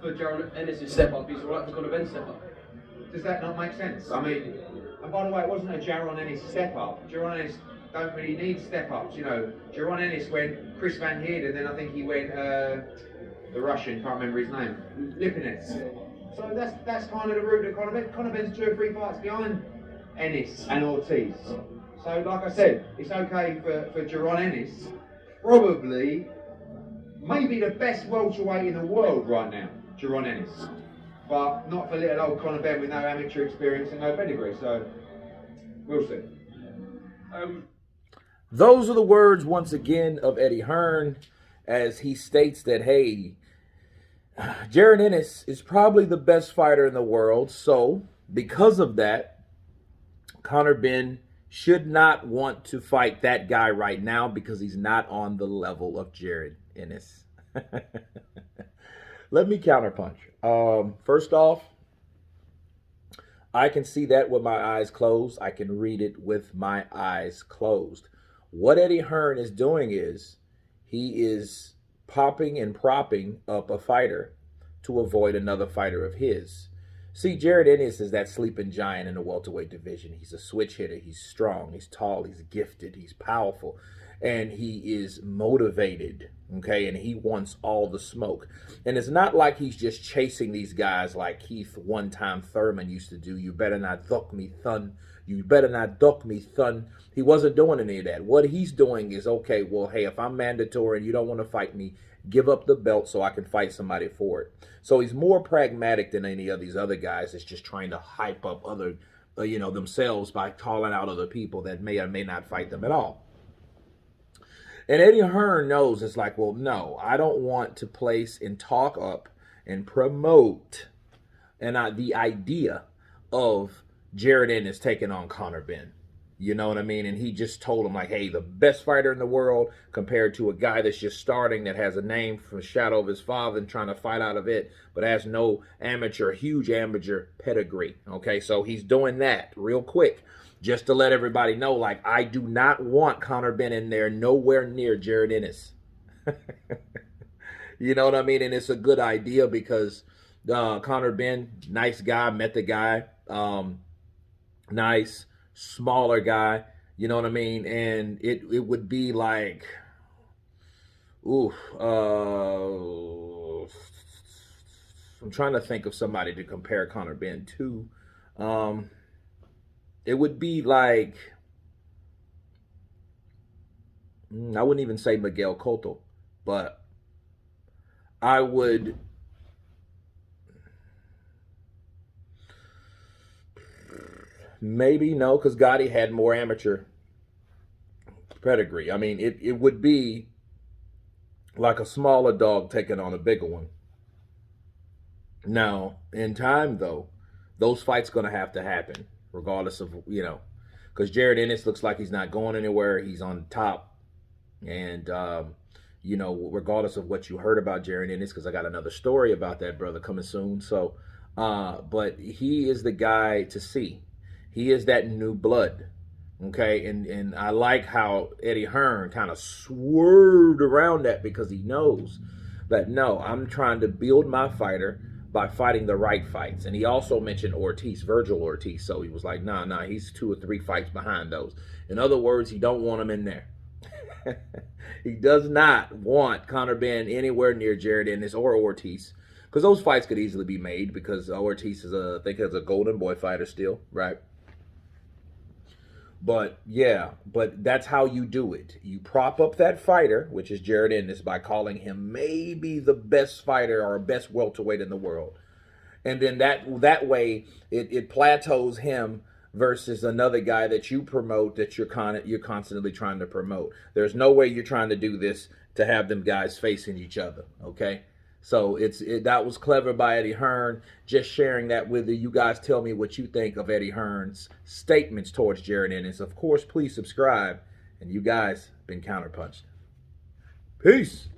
for Jaron Ennis's step up, he's all right for Conor Benn's step up. Does that not make sense? I mean, and by the way, it wasn't a Jaron Ennis step up. Jaron Ennis don't really need step ups, you know. Jaron Ennis went Chris Van Heerden, and then I think he went the Russian, can't remember his name, Lipinets. So that's kind of the route of Conor Benn. Conor Benn's 2 or 3 fights behind Ennis and Ortiz. So like I said, it's okay for Jaron Ennis. Probably, maybe the best welterweight in the world right now, Jaron Ennis. But not for little old Conor Benn with no amateur experience and no pedigree. So we'll see. Those are the words once again of Eddie Hearn, as he states that, hey, Jaron Ennis is probably the best fighter in the world. So because of that, Conor Benn should not want to fight that guy right now because he's not on the level of Jaron Ennis. Let me counterpunch. First off, I can see that with my eyes closed. I can read it with my eyes closed. What Eddie Hearn is doing is he is popping and propping up a fighter to avoid another fighter of his. See, Jaron Ennis is that sleeping giant in the welterweight division. He's a switch hitter. He's strong. He's tall. He's gifted. He's powerful. And he is motivated, okay? And he wants all the smoke. And it's not like he's just chasing these guys like Keith one-time Thurman used to do. You better not duck me, son. You better not duck me, son. He wasn't doing any of that. What he's doing is, okay, well, hey, if I'm mandatory and you don't want to fight me, give up the belt so I can fight somebody for it. So he's more pragmatic than any of these other guys that's just trying to hype up other, themselves by calling out other people that may or may not fight them at all. And Eddie Hearn knows it's like, well, no, I don't want to place and talk up and promote the idea of Jaron Ennis taking on Conor Benn. You know what I mean? And he just told him, like, hey, the best fighter in the world compared to a guy that's just starting, that has a name from the shadow of his father and trying to fight out of it, but has no huge amateur pedigree. Okay, so he's doing that real quick just to let everybody know, like, I do not want Conor Benn in there nowhere near Jaron Ennis. You know what I mean? And it's a good idea because Conor Benn, nice guy, met the guy, nice, smaller guy, you know what I mean? And it would be like, I'm trying to think of somebody to compare Conor Benn to. It would be like, I wouldn't even say Miguel Cotto, but I would, maybe no, because Gotti had more amateur pedigree. I mean, it would be like a smaller dog taking on a bigger one. Now, in time, though, those fights going to have to happen, regardless of, because Jaron Ennis looks like he's not going anywhere. He's on top. And, regardless of what you heard about Jaron Ennis, because I got another story about that brother coming soon. So, but he is the guy to see. He is that new blood, okay? And I like how Eddie Hearn kind of swerved around that because he knows that, no, I'm trying to build my fighter by fighting the right fights. And he also mentioned Ortiz, Virgil Ortiz. So he was like, nah, he's 2 or 3 fights behind those. In other words, he don't want him in there. He does not want Conor Benn anywhere near Jaron Ennis or Ortiz. Because those fights could easily be made because Ortiz is, I think, is a golden boy fighter still, right? But, yeah, but that's how you do it. You prop up that fighter, which is Jaron Ennis, by calling him maybe the best fighter or best welterweight in the world. And then that way, it plateaus him versus another guy that you promote that you're constantly trying to promote. There's no way you're trying to do this to have them guys facing each other, okay? So that was clever by Eddie Hearn, just sharing that with you. You guys tell me what you think of Eddie Hearn's statements towards Jaron Ennis. Of course, please subscribe. And you guys been counterpunched. Peace.